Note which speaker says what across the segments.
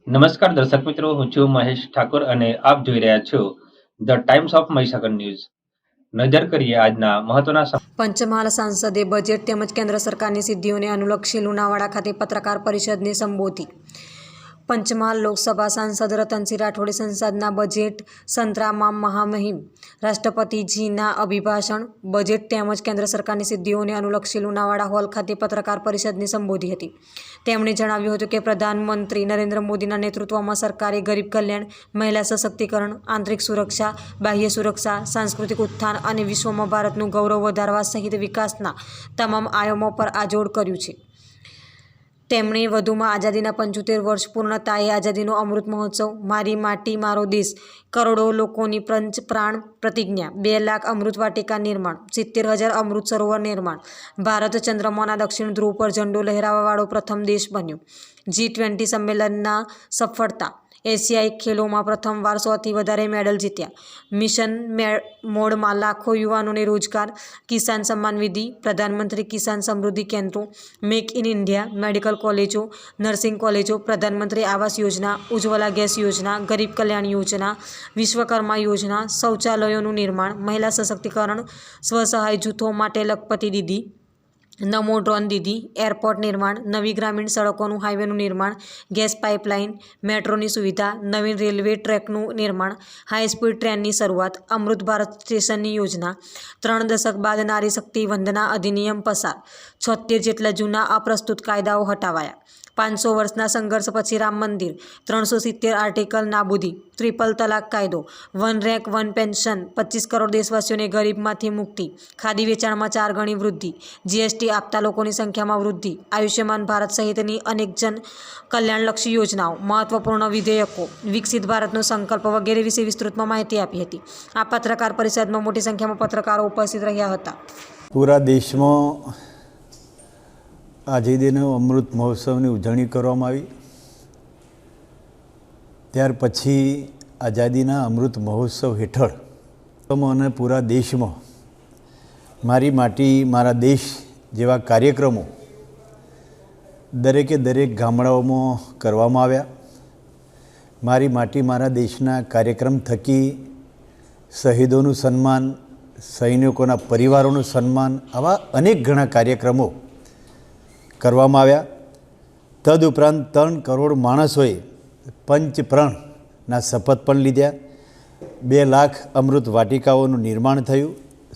Speaker 1: નમસ્કાર દર્શક મિત્રો, હું છું મહેશ ઠાકોર અને આપ જોઈ રહ્યા છો the times of Mahisagar news. નજર કરીએ આજના મહત્વના
Speaker 2: પંચમહાલ સાંસદે બજેટ તેમજ કેન્દ્ર સરકારની સિદ્ધિઓને અનુલક્ષી લુણાવાડા ખાતે પત્રકાર પરિષદને સંબોધી. પંચમહાલ લોકસભા સાંસદ રતનસિંહ રાઠોડે સંસદના બજેટ સંતરામાં મહામહિમ રાષ્ટ્રપતિજીના અભિભાષણ બજેટ તેમજ કેન્દ્ર સરકારની સિદ્ધિઓને અનુલક્ષી લુણાવાડા હોલ ખાતે પત્રકાર પરિષદને સંબોધી હતી. તેમણે જણાવ્યું હતું કે પ્રધાનમંત્રી નરેન્દ્ર મોદીના નેતૃત્વમાં સરકારે ગરીબ કલ્યાણ, મહિલા સશક્તિકરણ, આંતરિક સુરક્ષા, બાહ્ય સુરક્ષા, સાંસ્કૃતિક ઉત્થાન અને વિશ્વમાં ભારતનું ગૌરવ વધારવા સહિત વિકાસના તમામ આયામો પર આજોડ કર્યું છે. તેમણે વધુમાં આઝાદીના 75 વર્ષ પૂર્ણ થાય આઝાદીનો અમૃત મહોત્સવ, મારી માટી મારો દેશ, કરોડો લોકોની પ્રાણ પ્રતિજ્ઞા, 2 લાખ અમૃત વાટિકા નિર્માણ, 70,000 અમૃત સરોવર નિર્માણ, ભારત ચંદ્રમાના દક્ષિણ ધ્રુવ પર ઝંડો લહેરાવવાવાળો પ્રથમ દેશ બન્યો, G20 સંમેલનના સફળતા, એશિયાઈ ખેલોમાં પ્રથમવાર 100થી વધારે મેડલ જીત્યા, મિશન મોડમાં લાખો યુવાનોને રોજગાર, કિસાન સન્માન નિધિ, પ્રધાનમંત્રી કિસાન સમૃદ્ધિ કેન્દ્રો, મેક ઇન ઇન્ડિયા, મેડિકલ કોલેજો, નર્સિંગ કોલેજો, પ્રધાનમંત્રી આવાસ યોજના, ઉજ્જવલા ગેસ યોજના, ગરીબ કલ્યાણ યોજના, વિશ્વકર્મા યોજના, શૌચાલયોનું નિર્માણ, મહિલા સશક્તિકરણ, સ્વસહાય જૂથો માટે લખપતિ દીદી, નમો ડ્રોન દીદી, એરપોર્ટ નિર્માણ, નવી ગ્રામીણ સડકોનું હાઈવેનું નિર્માણ, ગેસ પાઇપલાઇન, મેટ્રોની સુવિધા, નવીન રેલવે ટ્રેકનું નિર્માણ, હાઈસ્પીડ ટ્રેનની શરૂઆત, અમૃત ભારત સ્ટેશનની યોજના, 3 દશક બાદ નારી શક્તિ વંદના અધિનિયમ પસાર, 76 જેટલા જૂના અપ્રસ્તુત કાયદાઓ હટાવાયા, 500 વર્ષના સંઘર્ષ પછી રામ મંદિર, 370 આર્ટિકલ નાબૂદી, ટ્રિપલ તલાક કાયદો, 1 રેન્ક 1 પેન્શન, 25 કરોડ દેશવાસીઓને ગરીબમાંથી મુક્તિ, ખાદી વેચાણમાં 4 ગણી વૃદ્ધિ, જીએસટી આપતા લોકોની સંખ્યામાં વૃદ્ધિ, આયુષ્યમાન ભારત સહિતની અનેક જન કલ્યાણલક્ષી યોજનાઓ, મહત્વપૂર્ણ વિધેયકો, વિકસિત ભારતનો સંકલ્પ વગેરે વિશે વિસ્તૃતમાં માહિતી આપી હતી. આ પત્રકાર પરિષદમાં મોટી સંખ્યામાં પત્રકારો ઉપસ્થિત રહ્યા હતા.
Speaker 3: પૂરા દેશમાં આઝાદીનો અમૃત મહોત્સવની ઉજવણી કરવામાં આવી. ત્યાર પછી આઝાદીના અમૃત મહોત્સવ હેઠળ અને પૂરા દેશમાં મારી માટી મારા દેશ જેવા કાર્યક્રમો દરેકે દરેક ગામડાઓમાં કરવામાં આવ્યા. મારી માટી મારા દેશના કાર્યક્રમ થકી શહીદોનું સન્માન, સૈનિકોના પરિવારોનું સન્માન, આવા અનેક ઘણા કાર્યક્રમો કરવામાં આવ્યા. તદુપરાંત 3 કરોડ માણસોએ પંચપ્રણના શપથ પણ લીધા. 2 લાખ અમૃત વાટિકાઓનું નિર્માણ થયું,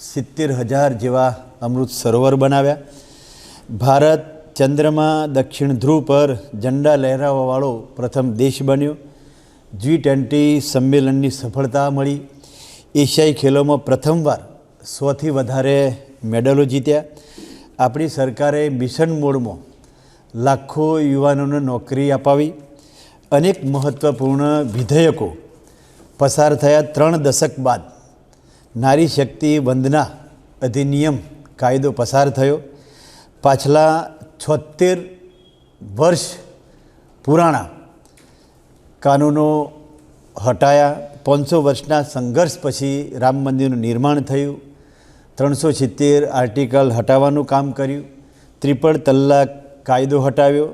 Speaker 3: 70,000 જેવા અમૃત સરોવર બનાવ્યા. ભારત ચંદ્રમાં દક્ષિણ ધ્રુવ પર ઝંડા લહેરાવવાવાળો પ્રથમ દેશ બન્યો. G20 સંમેલનની સફળતા મળી. એશિયાઈ ખેલોમાં પ્રથમવાર 100થી વધારે મેડલો જીત્યા. આપણી સરકારે મિશન મોડમાં લાખો યુવાનોને નોકરી અપાવી. અનેક મહત્ત્વપૂર્ણ વિધેયકો પસાર થયા. 3 દશક બાદ નારી શક્તિ વંદના અધિનિયમ કાયદો પસાર થયો. પાછલા 76 વર્ષ પુરાણા કાનૂનો હટાયા. 500 વર્ષના સંઘર્ષ પછી રામ મંદિરનું નિર્માણ થયું. 370 આર્ટિકલ હટાવવાનું કામ કર્યું. ટ્રિપલ તલાક કાયદો હટાવ્યો.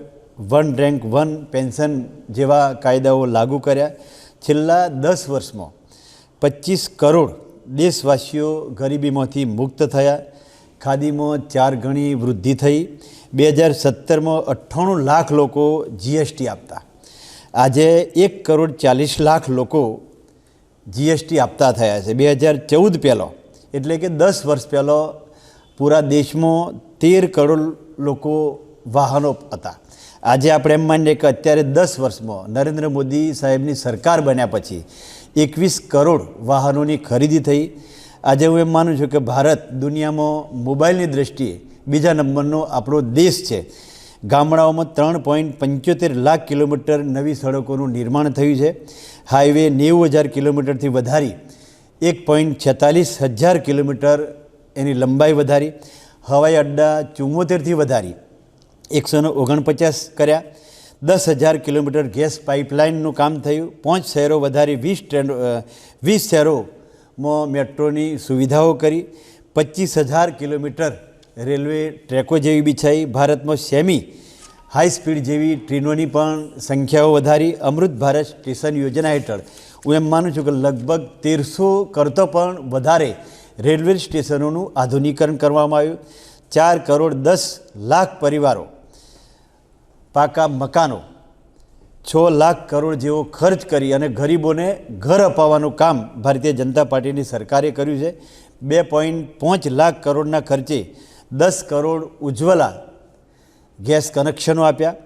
Speaker 3: 1 રેન્ક 1 પેન્શન જેવા કાયદાઓ લાગુ કર્યા. છેલ્લા 10 વર્ષમાં 25 કરોડ દેશવાસીઓ ગરીબીમાંથી મુક્ત થયા. ખાદીમાં 4 ગણી વૃદ્ધિ થઈ. 2017માં 98 લાખ લોકો જીએસટી આપતા. આજે 1 કરોડ 40 લાખ લોકો જીએસટી આપતા થયા છે. 2014 પહેલાં એટલે કે 10 વર્ષ પહેલાં પૂરા દેશમાં 13 કરોડ લોકો વાહનો હતા. આજે આપણે એમ માનીએ કે અત્યારે 10 વર્ષમાં નરેન્દ્ર મોદી સાહેબની સરકાર બન્યા પછી 21 કરોડ વાહનોની ખરીદી થઈ. આજે હું એમ માનું છું કે ભારત દુનિયામાં મોબાઈલની દ્રષ્ટિએ બીજા નંબરનો આપણો દેશ છે. ગામડાઓમાં 3.75 લાખ કિલોમીટર નવી સડકોનું નિર્માણ થયું છે. હાઈવે 90,000 કિલોમીટરથી વધારી 1.46,000 કિલોમીટર એની લંબાઈ વધારી. હવાઈ અડ્ડા 74થી વધારી 149 કર્યા. 10,000 કિલોમીટર ગેસ પાઇપલાઇનનું કામ થયું. 5 શહેરો વધારી 20 શહેરોમાં મેટ્રોની સુવિધાઓ કરી. 25,000 કિલોમીટર રેલવે ટ્રેકો જેવી બિછાઈ. ભારતમાં સેમી હાઈ સ્પીડ જેવી ટ્રેનોની પણ સંખ્યાઓ વધારી. અમૃત ભારત સ્ટેશન યોજના હેઠળ હું એમ માનું છું કે લગભગ 1300 કરતાં પણ વધારે રેલવે સ્ટેશનોનું આધુનિકરણ કરવામાં આવ્યું. 4,10,00,000 પરિવારો પાકા મકાનો, 6 લાખ કરોડ જેવો ખર્ચ કરી અને ગરીબોને ઘર અપાવવાનું કામ ભારતીય જનતા પાર્ટીની સરકારે કર્યું છે. 2.5 લાખ કરોડના ખર્ચે 10 કરોડ ઉજ્જવલા ગેસ કનેક્શનો આપ્યા.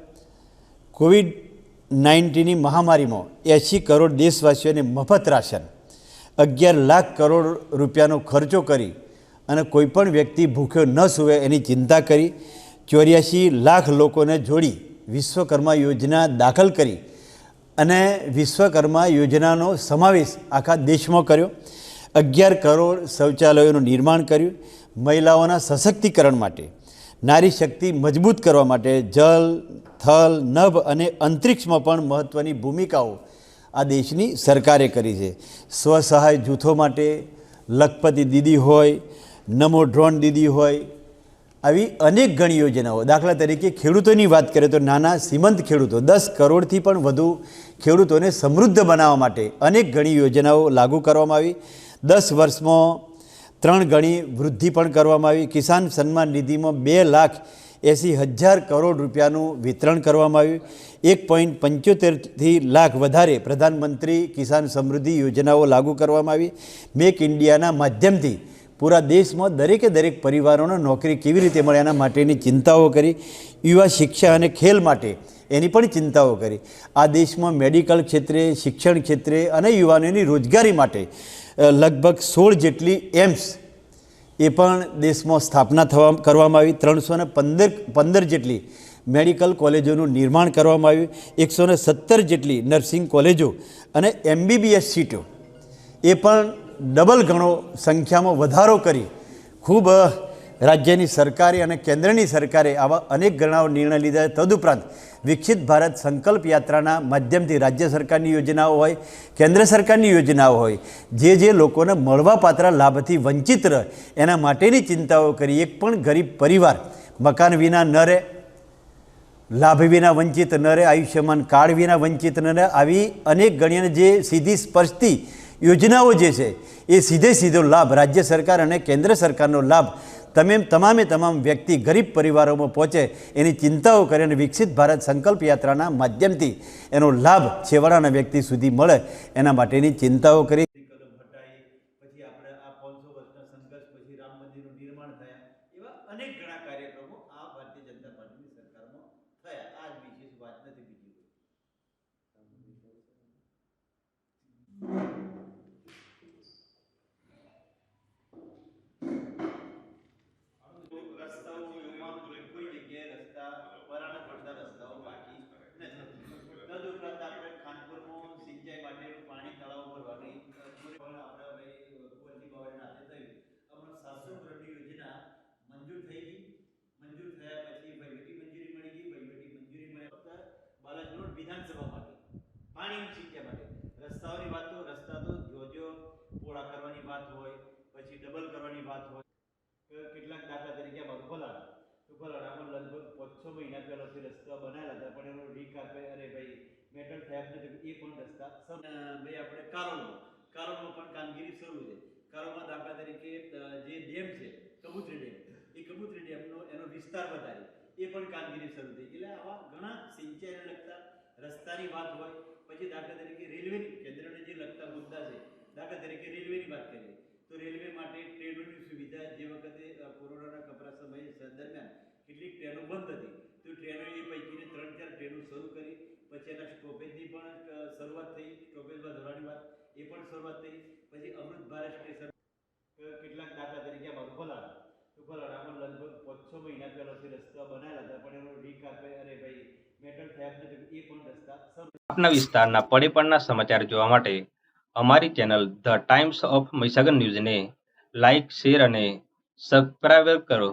Speaker 3: કોવિડ-19ની મહામારીમાં 80 કરોડ દેશવાસીઓને મફત રાશન, 11 લાખ કરોડ રૂપિયાનો ખર્ચો કરી અને કોઈપણ વ્યક્તિ ભૂખ્યો ન સૂવે એની ચિંતા કરી. 84 લાખ લોકોને જોડી વિશ્વકર્મા યોજના દાખલ કરી અને વિશ્વકર્મા યોજનાનો સમાવેશ આખા દેશમાં કર્યો. 11 કરોડ શૌચાલયોનું નિર્માણ કર્યું. મહિલાઓના સશક્તિકરણ માટે, નારી શક્તિ મજબૂત કરવા માટે જલ, થલ, નભ અને અંતરિક્ષમાં પણ મહત્ત્વની ભૂમિકાઓ આ દેશની સરકારે કરી છે. સ્વસહાય જૂથો માટે લખપતિ દીદી હોય, નમો ડ્રોન દીદી હોય, આવી અનેક ઘણી યોજનાઓ. દાખલા તરીકે ખેડૂતોની વાત કરીએ તો નાના સીમંત ખેડૂતો, 10 કરોડથી પણ વધુ ખેડૂતોને સમૃદ્ધ બનાવવા માટે અનેક ઘણી યોજનાઓ લાગુ કરવામાં આવી. 10 વર્ષમાં 3 ગણી વૃદ્ધિ પણ કરવામાં આવી. કિસાન સન્માન નિધિમાં 2,80,000 કરોડ રૂપિયાનું વિતરણ કરવામાં આવ્યું. 1.75 લાખ વધારે પ્રધાનમંત્રી કિસાન સમૃદ્ધિ યોજનાઓ લાગુ કરવામાં આવી. મેક ઇન્ડિયાના માધ્યમથી પૂરા દેશમાં દરેક પરિવારોને નોકરી કેવી રીતે મળે એના માટેની ચિંતાઓ કરી. યુવા શિક્ષા અને ખેલ માટે એની પણ ચિંતાઓ કરી. આ દેશમાં મેડિકલ ક્ષેત્રે, શિક્ષણ ક્ષેત્રે અને યુવાનોની રોજગારી માટે લગભગ 16 જેટલી એમ્સ એ પણ દેશમાં સ્થાપના કરવામાં આવી. 315 જેટલી મેડિકલ કોલેજોનું નિર્માણ કરવામાં આવ્યું. 117 જેટલી નર્સિંગ કોલેજો અને MBBS સીટો એ પણ ડબલ ગણો સંખ્યામાં વધારો કરી ખૂબ રાજ્યની સરકારે અને કેન્દ્રની સરકારે આવા અનેક ઘણા નિર્ણય લીધા. તદુપરાંત વિકસિત ભારત સંકલ્પ યાત્રાના માધ્યમથી રાજ્ય સરકારની યોજનાઓ હોય, કેન્દ્ર સરકારની યોજનાઓ હોય, જે લોકોને મળવાપાત્ર લાભથી વંચિત રહે એના માટેની ચિંતાઓ કરી. એક પણ ગરીબ પરિવાર મકાન વિના ન રહે, લાભ વિના વંચિત ન રહે, આયુષ્યમાન કાર્ડ વિના વંચિત ન રહે. આવી અનેક ગણ્યને જે સીધી સ્પર્શતી યોજનાઓ જે છે એ સીધો લાભ રાજ્ય સરકાર અને કેન્દ્ર સરકારનો લાભ તમામ વ્યક્તિ ગરીબ પરિવારોમાં પહોંચે એની ચિંતાઓ કરે અને વિકસિત ભારત સંકલ્પ યાત્રાના માધ્યમથી એનો લાભ છેવાડાના વ્યક્તિ સુધી મળે એના માટેની ચિંતાઓ કરી. પછી આપણે આ 500 વર્ષના સંઘર્ષ પછી રામ મંદિરનું નિર્માણ થયા, એવા અનેક ઘણા કાર્યક્રમો આ ભારતીય જનતા પાર્ટીની સરકારમાં થયા. આ જ વિશેષ વાત નથી બીજી. તદુપરાંત આપણે ખાનપુરમાં સિંચાઈ માટેનું પાણી તળાવ ભરવાની કુંવરજી બાવળીના હાથે થયું. હમણાં 700 કરોડની યોજના મંજૂર થઈ ગઈ. મંજૂર થયા પછી વહીવટી મંજૂરી મળી ગઈ. વહીવટી મંજૂરી મળ્યા ફક્ત બાલાજીનોડ વિધાનસભા માટે પાણીની સિંચાઈ માટે. રસ્તાઓની વાત તો રસ્તા તો જો પોળા કરવાની વાત હોય, પછી ડબલ કરવાની વાત હોય. કેટલાક દાખલા તરીકે અમારું ફલાડામાં લગભગ 5-6 મહિના પહેલાંથી રસ્તા બનાવેલા હતા, પણ એનો રીકાપે મેટલ થયા નથી. એ પણ રસ્તા ભાઈ આપણે કારોલમાં પણ કામગીરી શરૂ છે. કારોલમાં દાખલા તરીકે જે ડેમ છે કબૂતરી ડેમ, એ કબૂતરી ડેમનો એનો વિસ્તાર વધારે એ પણ કામગીરી શરૂ થઈ. એટલે આવા ઘણા સિંચાઈને લગતા રસ્તાની વાત હોય. પછી દાખલા તરીકે રેલવેની કેન્દ્રને જે લગતા મુદ્દા છે, દાખલા તરીકે રેલવેની વાત કરીએ તો રેલવે માટે ટ્રેનોની સુવિધા જે વખતે કોરોનાના કપરા સમય દરમિયાન કેટલીક ટ્રેનો બંધ હતી, તો ટ્રેનો એ પૈકીને 3-4 ટ્રેનો શરૂ કરી. પછી એના સ્ટોપેજની પણ શરૂઆત થઈ. સ્ટોપેજમાં ધોરણની વાત એ પણ શરૂઆત થઈ. પછી અમૃત ભારત સ્ટેશન કેટલાક દાખલા તરીકે અમારું ફલાડામાં લગભગ 5-6 મહિના પહેલાંથી રસ્તા બનાવેલા હતા, પણ એનો રીકાપે મેટલ થયા નથી. એ પણ રસ્તા
Speaker 1: આપના વિસ્તારના પડે સમાચાર જોવા માટે અમારી channel the times of Mahisagar ન્યૂઝને લાઇક, શેર અને સબસ્ક્રાઇબ કરો.